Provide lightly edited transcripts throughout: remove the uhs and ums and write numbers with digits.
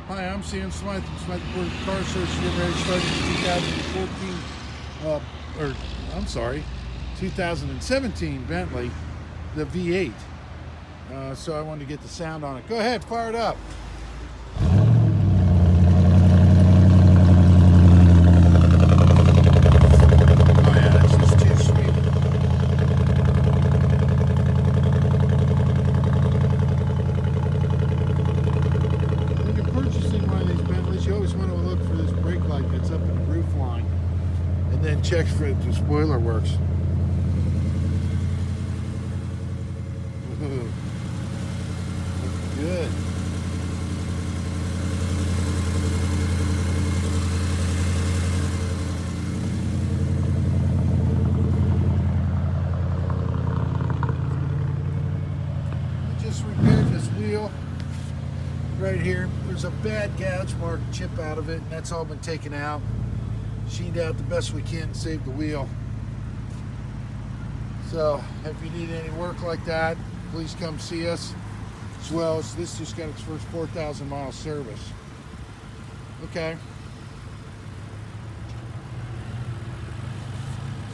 Hi, I'm Sam Smyth from Smyth Car Service. Getting ready to start this 2017 Bentley, the V8. So I wanted to get the sound on it. Go ahead, fire it up. Oh yeah, that's just too sweet. When you're purchasing one of these Bentleys, you always want to look for this brake light that's up in the roof line, and then check for if the spoiler works. Ooh, looks good. I just repaired this wheel right here. There's a bad gouge mark chip out of it, and that's all been taken out. Sheened out the best we can to save the wheel. So if you need any work like that, please come see us. As well as this just got its first 4,000 mile service. Okay.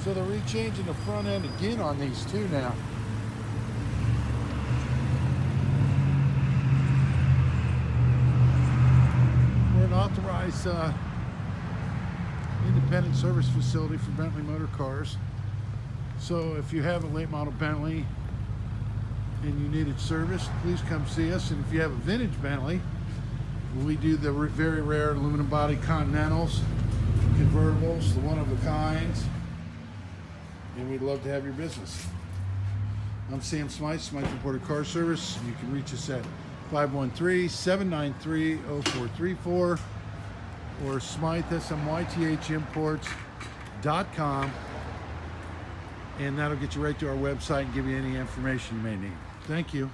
So they're rechanging the front end again on these too now. We're an authorized independent service facility for Bentley Motorcars. So if you have a late model Bentley and you need it serviced, please come see us. And if you have a vintage Bentley, we do the very rare aluminum body Continentals, convertibles, the one of a kinds, and we'd love to have your business. I'm Sam Smyth, Smyth Reporter Car Service. You can reach us at 513-793-0434 or Smyth, SMYTHimports.com, and that'll get you right to our website and give you any information you may need. Thank you.